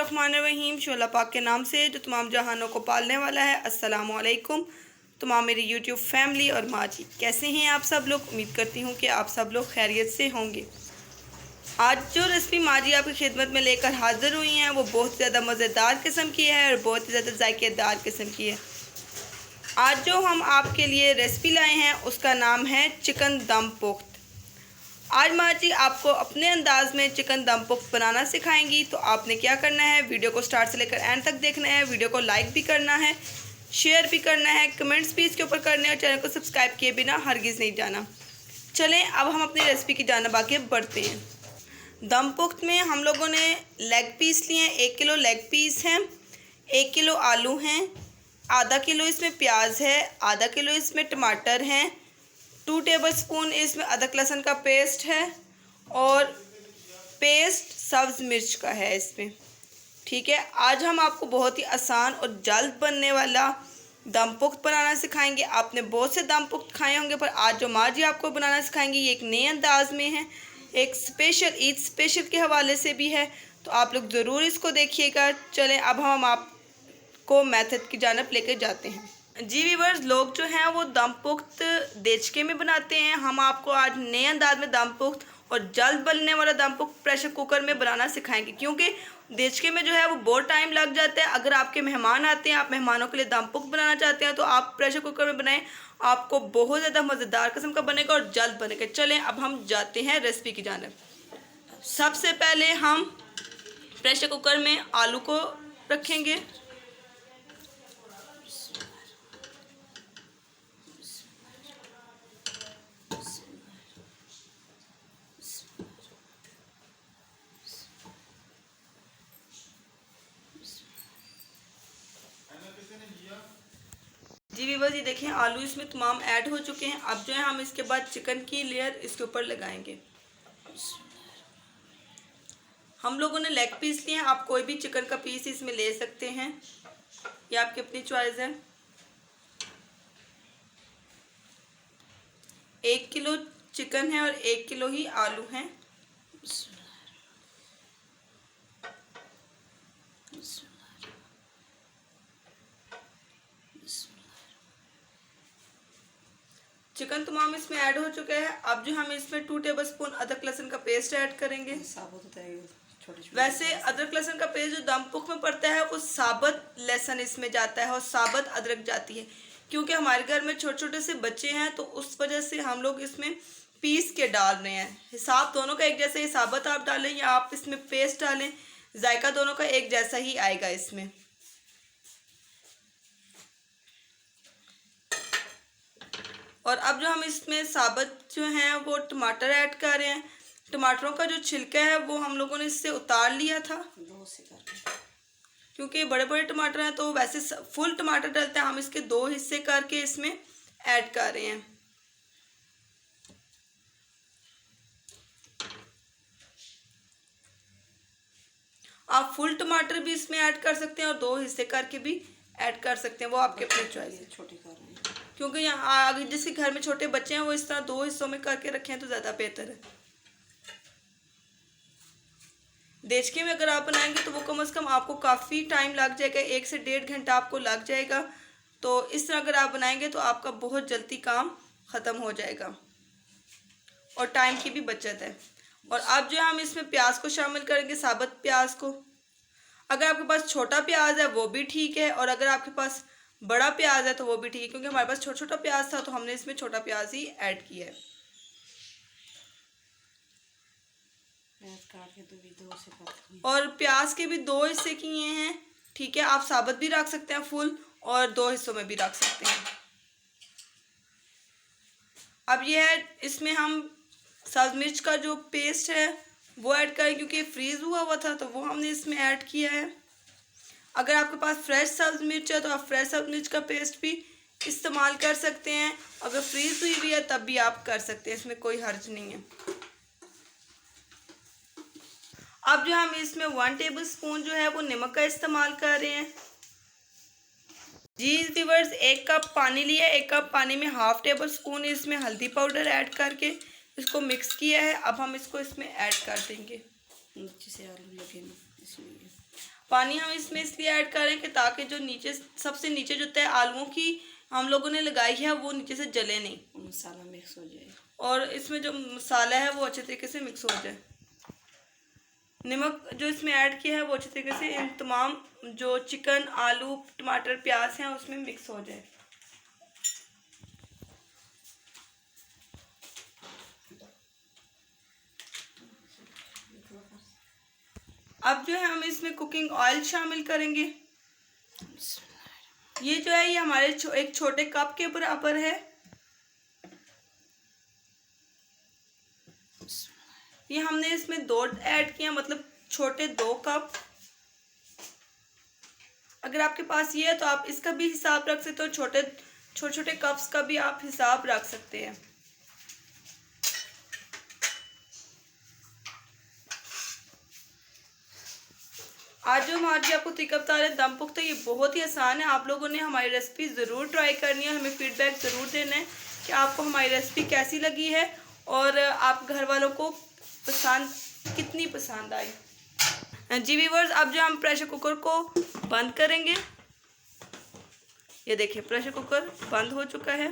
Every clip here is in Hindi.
बिस्मिल्लाहिर्रहमानिर्रहीम। शोला पाक के नाम से जो तमाम जहानों को पालने वाला है। अस्सलामु अलैकुम तमाम मेरी यूट्यूब फैमिली और माँ जी, कैसे हैं आप सब लोग। उम्मीद करती हूँ कि आप सब लोग खैरियत से होंगे। आज जो रेसिपी माँ जी आपकी खिदमत में लेकर हाज़िर हुई हैं वो बहुत ज़्यादा मज़ेदार किस्म की है और बहुत ही ज़्यादा जायकेदार किस्म की है। आज जो हम आपके लिए रेसिपी लाए हैं उसका नाम है चिकन दम पुख्त। आज माँ जी आपको अपने अंदाज में चिकन दम पुख्त बनाना सिखाएंगी। तो आपने क्या करना है, वीडियो को स्टार्ट से लेकर एंड तक देखना है। वीडियो को लाइक भी करना है, शेयर भी करना है, कमेंट्स भी इसके ऊपर करने हैं और चैनल को सब्सक्राइब किए बिना हरगिज़ नहीं जाना। चलें अब हम अपनी रेसिपी की जानिब आगे बढ़ते हैं। दम पुख्त में हम लोगों ने लेग पीस लिए हैं। 1 किलो लेग पीस हैं, 1 किलो आलू हैं, आधा किलो इसमें प्याज है, आधा किलो इसमें टमाटर हैं, 2 टेबलस्पून इसमें अदरक लहसुन का पेस्ट है और पेस्ट सब्ज़ मिर्च का है इसमें। ठीक है, आज हम आपको बहुत ही आसान और जल्द बनने वाला दम पुख्त बनाना सिखाएंगे। आपने बहुत से दम पुख्त खाए होंगे पर आज जो माँ जी आपको बनाना सिखाएंगे ये एक नए अंदाज में है, एक स्पेशल ईद स्पेशल के हवाले से भी है। तो आप लोग ज़रूर इसको देखिएगा। चलें अब हम आपको मेथड की जानिब लेकर जाते हैं। जी व्यूअर्स, लोग जो हैं वो दम पुख्त देचके में बनाते हैं। हम आपको आज नए अंदाज में दम पुख्त और जल्द बनने वाला दम पुख्त प्रेशर कुकर में बनाना सिखाएंगे, क्योंकि देचके में जो है वो बहुत टाइम लग जाता है। अगर आपके मेहमान आते हैं, आप मेहमानों के लिए दम पुख्त बनाना चाहते हैं तो आप प्रेशर कुकर में बनाएं, आपको बहुत ज़्यादा मज़ेदार किस्म का बनेगा और जल्द बनेगा। चलें अब हम जाते हैं रेसिपी की जानिब। सबसे पहले हम प्रेशर कुकर में आलू को रखेंगे। जी व्यूअर्स, ये देखें आलू इसमें तमाम ऐड हो चुके हैं। अब जो है हम इसके बाद चिकन की लेयर इसके ऊपर लगाएंगे। हम लोगों ने लेग पीस लिए हैं, आप कोई भी चिकन का पीस इसमें ले सकते हैं, ये आपकी अपनी चॉइस है। 1 किलो चिकन है और 1 किलो ही आलू हैं। चिकन तमाम इसमें ऐड हो चुका है। अब जो हम इसमें 2 टेबलस्पून अदरक लहसुन का पेस्ट ऐड करेंगे। साबुत होता है छोटे-छोटे। वैसे अदरक लहसुन का पेस्ट जो दम पुख्त में पड़ता है वो साबुत लहसुन इसमें जाता है और साबुत अदरक जाती है, क्योंकि हमारे घर में छोटे छोटे से बच्चे हैं तो उस वजह से हम लोग इसमें पीस के डाल रहे हैं। हिसाब दोनों का एक जैसा ही, साबुत आप डालें या आप इसमें पेस्ट डालें, जायका दोनों का एक जैसा ही आएगा इसमें। और अब जो हम इसमें साबुत जो हैं वो टमाटर ऐड कर रहे हैं। टमाटरों का जो छिलका है वो हम लोगों ने इससे उतार लिया था, क्योंकि बड़े बड़े टमाटर हैं तो वैसे फुल टमाटर डलते हैं, हम इसके 2 हिस्से करके इसमें ऐड कर रहे हैं। आप फुल टमाटर भी इसमें ऐड कर सकते हैं और 2 हिस्से करके भी ऐड कर सकते हैं, वो आपके अपने चॉइस है। छोटे कर रहे हैं क्योंकि यहाँ अगर जिसके घर में छोटे बच्चे हैं वो इस तरह 2 हिस्सों में करके रखें तो ज़्यादा बेहतर है। देचके में अगर आप बनाएंगे तो वो कम से कम आपको काफ़ी टाइम लग जाएगा, 1 से 1.5 घंटा आपको लग जाएगा। तो इस तरह अगर आप बनाएंगे तो आपका बहुत जल्दी काम ख़त्म हो जाएगा और टाइम की भी बचत है। और अब जो हम इसमें प्याज को शामिल करेंगे, साबुत प्याज को। अगर आपके पास छोटा प्याज है वो भी ठीक है और अगर आपके पास बड़ा प्याज है तो वो भी ठीक है, क्योंकि हमारे पास छोटा छोटा प्याज था तो हमने इसमें छोटा प्याज ही ऐड किया है। और प्याज के भी 2 हिस्से किए हैं, ठीक है। आप साबुत भी रख सकते हैं फुल और 2 हिस्सों में भी रख सकते हैं। अब ये है इसमें हम सब्ज़ मिर्च का जो पेस्ट है वो ऐड करें, क्योंकि फ्रीज़ हुआ हुआ था तो वो हमने इसमें ऐड किया है। अगर आपके पास फ्रेश सब्ज़ मिर्च है तो आप फ्रेश सब्ज़ मिर्च का पेस्ट भी इस्तेमाल कर सकते हैं। अगर फ्रीज़ हुई भी है तब भी आप कर सकते हैं, इसमें कोई हर्ज नहीं है। अब जो हम इसमें 1 टेबलस्पून जो है वो नमक का इस्तेमाल कर रहे हैं। जी व्यूअर्स, 1 कप पानी लिया, 1 कप पानी में 1/2 टेबलस्पून इसमें हल्दी पाउडर ऐड करके इसको मिक्स किया है। अब हम इसको इसमें ऐड कर देंगे। नीचे से आलू लगेंगे इसलिए पानी हम इसमें इसलिए ऐड करें कि ताकि जो नीचे सबसे नीचे जो तय आलूओं की हम लोगों ने लगाई है वो नीचे से जले नहीं, मसाला मिक्स हो जाए और इसमें जो मसाला है वो अच्छे तरीके से मिक्स हो जाए। नमक जो इसमें ऐड किया है वो अच्छे तरीके से इन तमाम जो चिकन, आलू, टमाटर, प्याज हैं उसमें मिक्स हो जाए। अब जो है हम इसमें कुकिंग ऑयल शामिल करेंगे। ये जो है ये हमारे एक छोटे कप के बराबर है। ये हमने इसमें 2 ऐड किया, मतलब छोटे 2 कप। अगर आपके पास ये है तो आप इसका भी हिसाब रख सकते हो, छोटे छोटे कप्स का भी आप हिसाब रख सकते हैं। आज जो हम आज आपको तरीका बता रहे हैं दम पुख्ता, ये बहुत ही आसान है। आप लोगों ने हमारी रेसिपी ज़रूर ट्राई करनी है, हमें फीडबैक ज़रूर देना है कि आपको हमारी रेसिपी कैसी लगी है और आप घर वालों को कितनी पसंद आई। जी व्यूअर्स, अब जो हम प्रेशर कुकर को बंद करेंगे। ये देखिए प्रेशर कुकर बंद हो चुका है।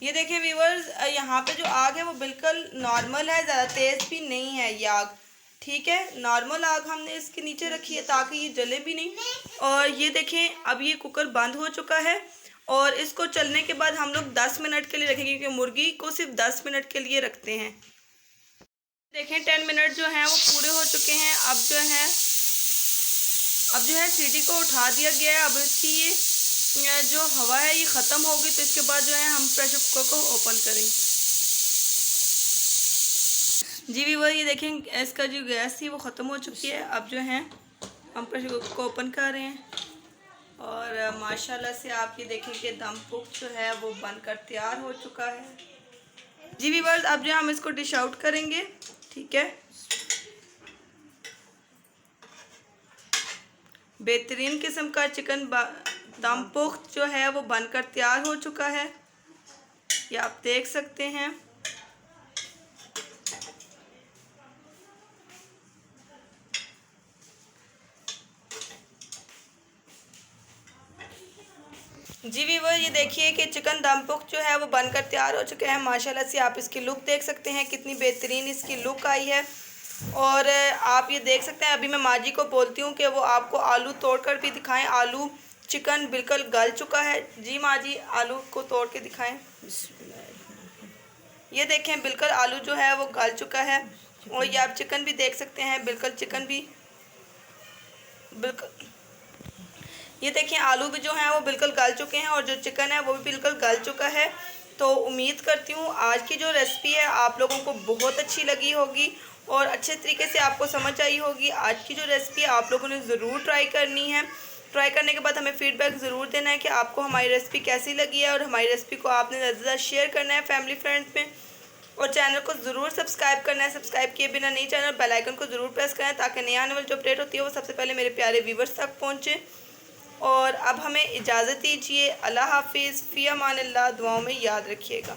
ये देखें व्यूअर्स, यहाँ पे जो आग है वो बिल्कुल नॉर्मल है, ज़्यादा तेज़ भी नहीं है ये आग, ठीक है। नॉर्मल आग हमने इसके नीचे रखी है ताकि ये जले भी नहीं। और ये देखें अब ये कुकर बंद हो चुका है और इसको चलने के बाद हम लोग 10 मिनट के लिए रखेंगे, क्योंकि मुर्गी को सिर्फ 10 मिनट के लिए रखते हैं। देखें 10 मिनट जो हैं वो पूरे हो चुके हैं। अब जो है सीटी को उठा दिया गया है। अब इसकी ये जो हवा है ये ख़त्म होगी, तो इसके बाद जो है हम प्रेशर कुकर को ओपन करेंगे। जी व्यूअर, ये देखें इसका जो गैस थी वो ख़त्म हो चुकी है। अब जो है हम प्रेशर कुकर को ओपन कर रहे हैं और माशाल्लाह से आप ये देखें कि दम पुख्त जो है वो बनकर तैयार हो चुका है। जी व्यूअर्स, अब जो हम इसको डिश आउट करेंगे, ठीक है। बेहतरीन किस्म का चिकन दम पुख्त जो है वो बनकर तैयार हो चुका है, ये आप देख सकते हैं। जी व्यूअर, ये देखिए कि चिकन दम पुख्त जो है वो बनकर तैयार हो चुके हैं। माशाल्लाह से आप इसकी लुक देख सकते हैं, कितनी बेहतरीन इसकी लुक आई है। और आप ये देख सकते हैं, अभी मैं माँ जी को बोलती हूँ कि वो आपको आलू तोड़कर भी दिखाएं। आलू चिकन बिल्कुल गल चुका है। जी माँ जी, आलू को तोड़ के दिखाएं। ये देखें बिल्कुल आलू जो है वो गल चुका है। और ये आप चिकन भी देख सकते हैं, बिल्कुल चिकन भी बिल्कुल, ये देखें आलू भी जो हैं वो बिल्कुल गल चुके हैं और जो चिकन है वो भी बिल्कुल गल चुका है। तो उम्मीद करती हूँ आज की जो रेसिपी है आप लोगों को बहुत अच्छी लगी होगी और अच्छे तरीके से आपको समझ आई होगी। आज की जो रेसिपी है आप लोगों ने ज़रूर ट्राई करनी है। ट्राई करने के बाद हमें फ़ीडबैक ज़रूर देना है कि आपको हमारी रेसिपी कैसी लगी है, और हमारी रेसिपी को आपने ज़्यादा से ज़्यादा शेयर करना है फैमिली फ्रेंड्स में, और चैनल को ज़रूर सब्सक्राइब करना है। सब्सक्राइब किए बिना नहीं चैनल बेल आइकन को ज़रूर प्रेस करें ताकि नई आने वाली जो अपडेट होती है वो सबसे पहले मेरे प्यारे व्यूवर्स तक पहुँचे। और अब हमें इजाज़त दीजिए। अल्लाह हाफिज़, फ़ी अमान अल्लाह, दुआओं में याद रखिएगा।